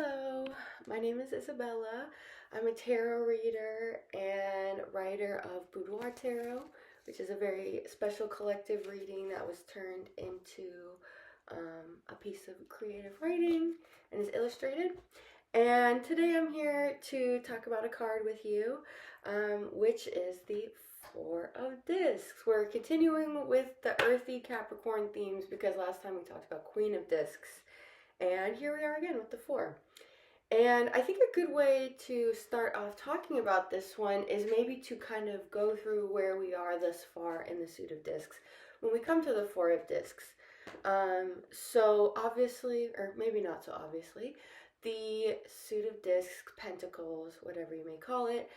Hello, my name is Isabella. I'm a tarot reader and writer of Boudoir Tarot, which is a very special collective reading that was turned into a piece of creative writing and is illustrated. And today I'm here to talk about a card with you, which is the Four of Discs. We're continuing with the earthy Capricorn themes because last time we talked about Queen of Discs. And here we are again with the four. And I think a good way to start off talking about this one is maybe to kind of go through where we are thus far in the suit of discs when we come to the four of discs. So obviously, or maybe not so obviously, the suit of discs, pentacles, whatever you may call it,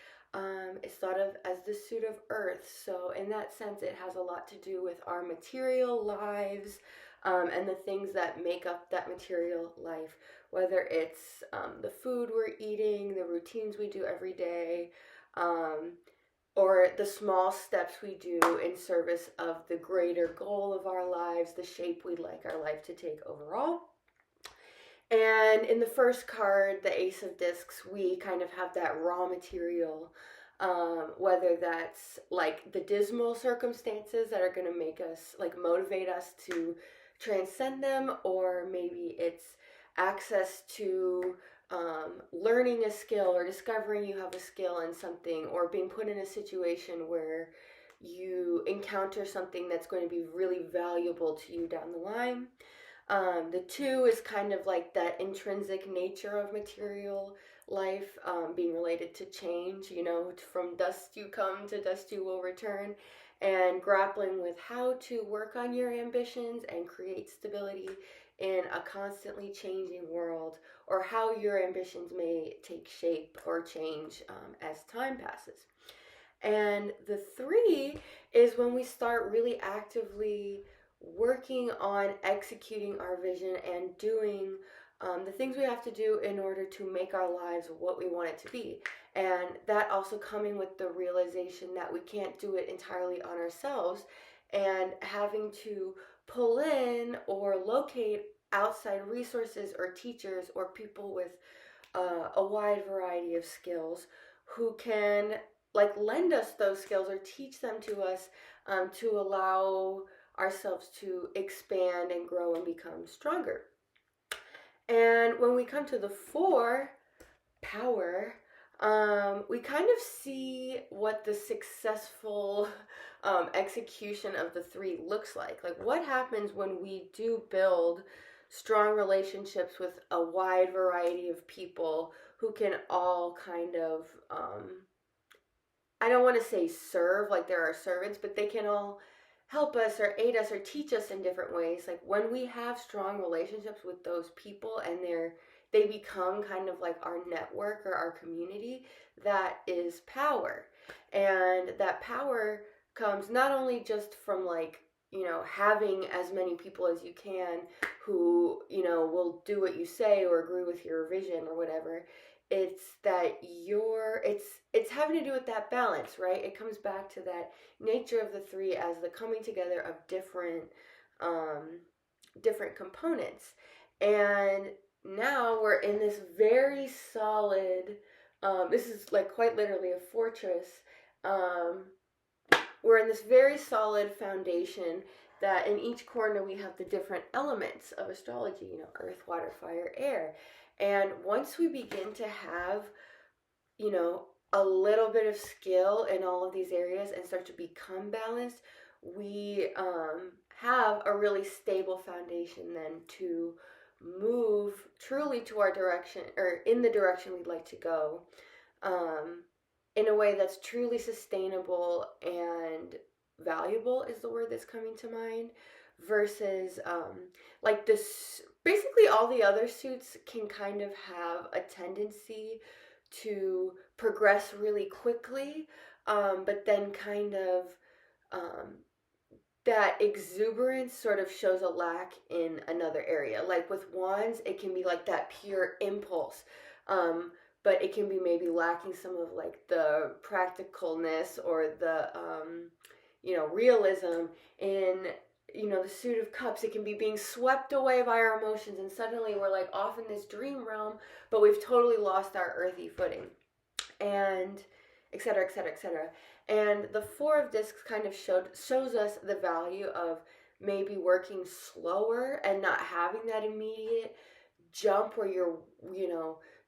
is thought of as the suit of earth. So in that sense, it has a lot to do with our material lives, and the things that make up that material life, whether it's the food we're eating, the routines we do every day, or the small steps we do in service of the greater goal of our lives, the shape we'd like our life to take overall. And in the first card, the Ace of Discs, we kind of have that raw material, whether that's like the dismal circumstances that are going to make us, like motivate us to transcend them, or maybe it's access to learning a skill or discovering you have a skill in something, or being put in a situation where you encounter something that's going to be really valuable to you down the line. The two is kind of like that intrinsic nature of material life, being related to change, from dust you come, to dust you will return, and grappling with how to work on your ambitions and create stability in a constantly changing world, or how your ambitions may take shape or change as time passes. And the three is when we start really actively working on executing our vision and doing the things we have to do in order to make our lives what we want it to be. And that also coming with the realization that we can't do it entirely on ourselves, and having to pull in or locate outside resources or teachers or people with a wide variety of skills who can like lend us those skills or teach them to us, to allow ourselves to expand and grow and become stronger. And when we come to the four, power, we kind of see what the successful execution of the three looks like. Like, what happens when we do build strong relationships with a wide variety of people who can all kind of, I don't want to say serve like there are servants, but they can all help us or aid us or teach us in different ways. Like when we have strong relationships with those people and they become kind of like our network or our community, that is power. And that power comes not only just from like, having as many people as you can who, will do what you say or agree with your vision or whatever. It's that it's having to do with that balance, right? It comes back to that nature of the three as the coming together of different components. And now we're in this very solid, this is like quite literally a fortress. We're in this very solid foundation that in each corner we have the different elements of astrology, earth, water, fire, air. And once we begin to have, a little bit of skill in all of these areas and start to become balanced, we have a really stable foundation then to move truly to our direction, or in the direction we'd like to go, in a way that's truly sustainable and valuable is the word that's coming to mind, versus like this. Basically all the other suits can kind of have a tendency to progress really quickly, but then kind of that exuberance sort of shows a lack in another area. Like with wands, it can be like that pure impulse, but it can be maybe lacking some of like the practicalness or the realism in the Suit of Cups, it can be being swept away by our emotions, and suddenly we're like off in this dream realm, but we've totally lost our earthy footing, and etc., etc., etc. And the Four of Discs kind of shows us the value of maybe working slower and not having that immediate jump where you're,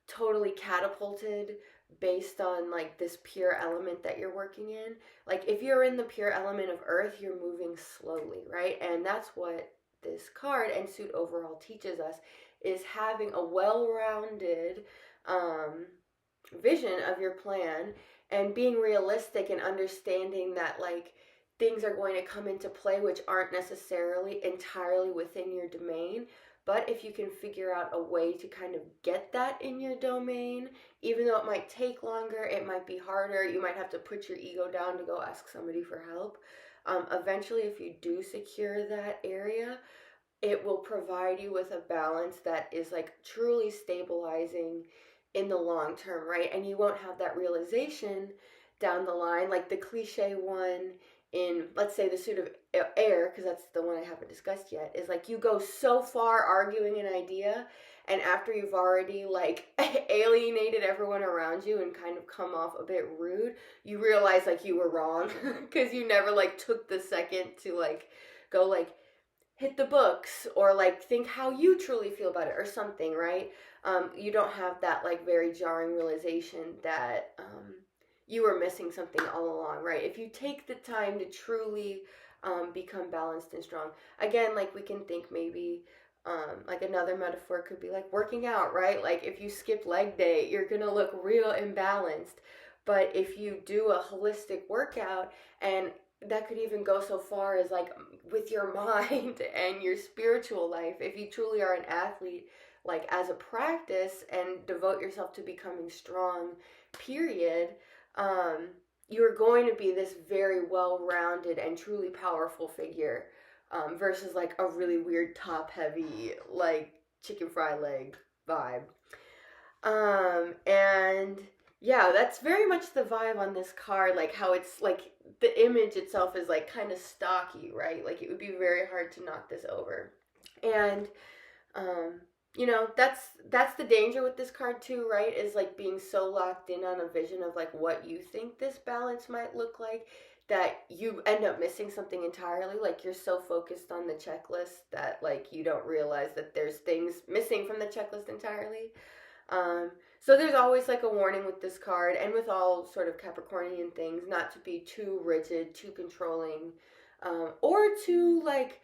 totally catapulted based on like this pure element that you're working in. Like if you're in the pure element of earth, you're moving slowly, right? And that's what this card and suit overall teaches us, is having a well-rounded vision of your plan, and being realistic and understanding that like things are going to come into play which aren't necessarily entirely within your domain. But if you can figure out a way to kind of get that in your domain, even though it might take longer, it might be harder, you might have to put your ego down to go ask somebody for help. Eventually, if you do secure that area, it will provide you with a balance that is like truly stabilizing in the long term, right? And you won't have that realization down the line, like the cliche one in, let's say, the suit of air, because that's the one I haven't discussed yet, is like you go so far arguing an idea, and after you've already like alienated everyone around you and kind of come off a bit rude, you realize like you were wrong because you never like took the second to like go like hit the books or like think how you truly feel about it or something, right? You don't have that like very jarring realization that you were missing something all along, right? If you take the time to truly become balanced and strong, again, like we can think maybe like another metaphor could be like working out, right? Like if you skip leg day, you're gonna look real imbalanced. But if you do a holistic workout, and that could even go so far as like with your mind and your spiritual life, if you truly are an athlete, like as a practice and devote yourself to becoming strong, period, you're going to be this very well-rounded and truly powerful figure, versus like a really weird top-heavy like chicken fried leg vibe. And yeah, that's very much the vibe on this card, like how it's like the image itself is like kind of stocky, right? Like it would be very hard to knock this over. And that's the danger with this card too, right? Is like being so locked in on a vision of like what you think this balance might look like, that you end up missing something entirely. Like you're so focused on the checklist that like you don't realize that there's things missing from the checklist entirely. So there's always like a warning with this card, and with all sort of Capricornian things, not to be too rigid, too controlling, or too like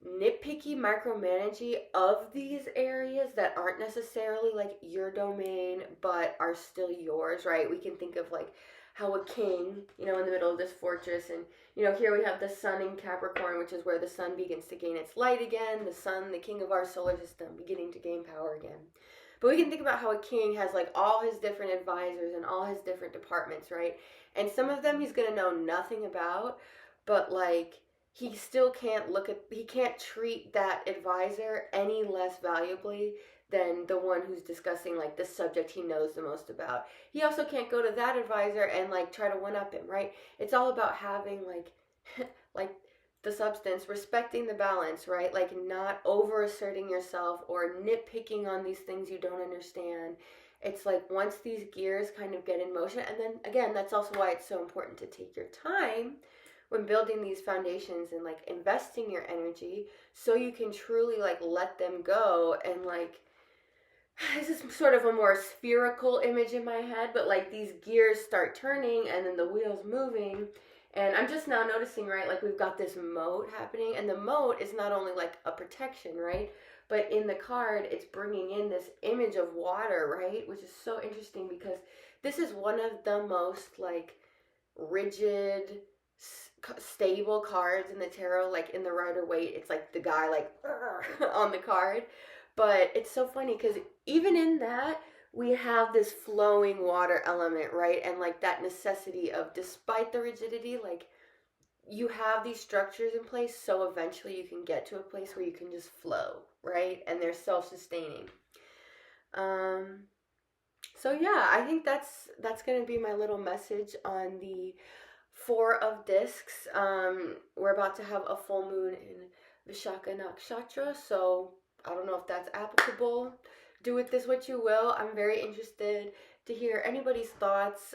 nitpicky, micromanagey of these areas that aren't necessarily like your domain but are still yours, right? We can think of like how a king, in the middle of this fortress, and here we have the sun in Capricorn, which is where the sun begins to gain its light again, the sun, the king of our solar system, beginning to gain power again. But we can think about how a king has like all his different advisors and all his different departments, right? And some of them he's going to know nothing about, but like he still he can't treat that advisor any less valuably than the one who's discussing like the subject he knows the most about. He also can't go to that advisor and like try to one up him, right? It's all about having like like the substance, respecting the balance, right? Like not over asserting yourself or nitpicking on these things you don't understand. It's like once these gears kind of get in motion, and then again, that's also why it's so important to take your time when building these foundations and like investing your energy, so you can truly like let them go. And like, this is sort of a more spherical image in my head, but like these gears start turning and then the wheels moving. And I'm just now noticing, right, like we've got this moat happening, and the moat is not only like a protection, right, but in the card it's bringing in this image of water, right, which is so interesting because this is one of the most like rigid, stable cards in the tarot. Like in the Rider-Waite, it's like the guy like on the card. But it's so funny because even in that, we have this flowing water element, right? And like that necessity of, despite the rigidity, like you have these structures in place, so eventually you can get to a place where you can just flow, right? And they're self-sustaining. So yeah, I think that's going to be my little message on the Four of Discs. We're about to have a full moon in Vishaka Nakshatra, so I don't know if that's applicable. Do with this what you will. I'm very interested to hear anybody's thoughts.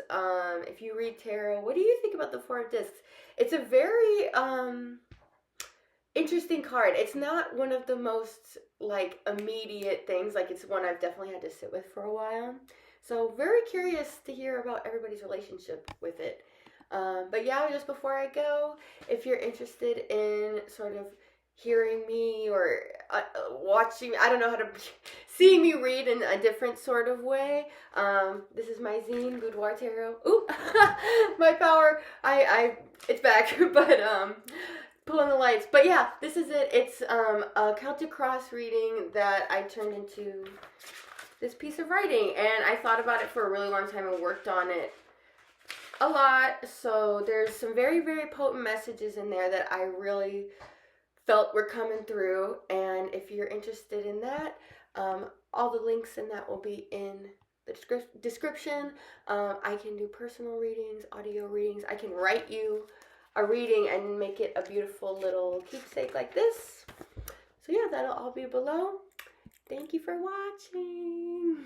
If you read tarot, what do you think about the Four of Discs? It's a very interesting card. It's not one of the most like immediate things. Like it's one I've definitely had to sit with for a while. So very curious to hear about everybody's relationship with it. But yeah, just before I go, if you're interested in sort of hearing me or watching, I don't know how to, seeing me read in a different sort of way, this is my zine, Boudoir Tarot. Ooh, my power, it's back, but pulling the lights. But yeah, this is it. It's a Celtic Cross reading that I turned into this piece of writing, and I thought about it for a really long time and worked on it a lot. So there's some very, very potent messages in there that I really felt were coming through. And if you're interested in that, all the links in that will be in the description. I can do personal readings, audio readings. I can write you a reading and make it a beautiful little keepsake like this. So yeah, that'll all be below. Thank you for watching.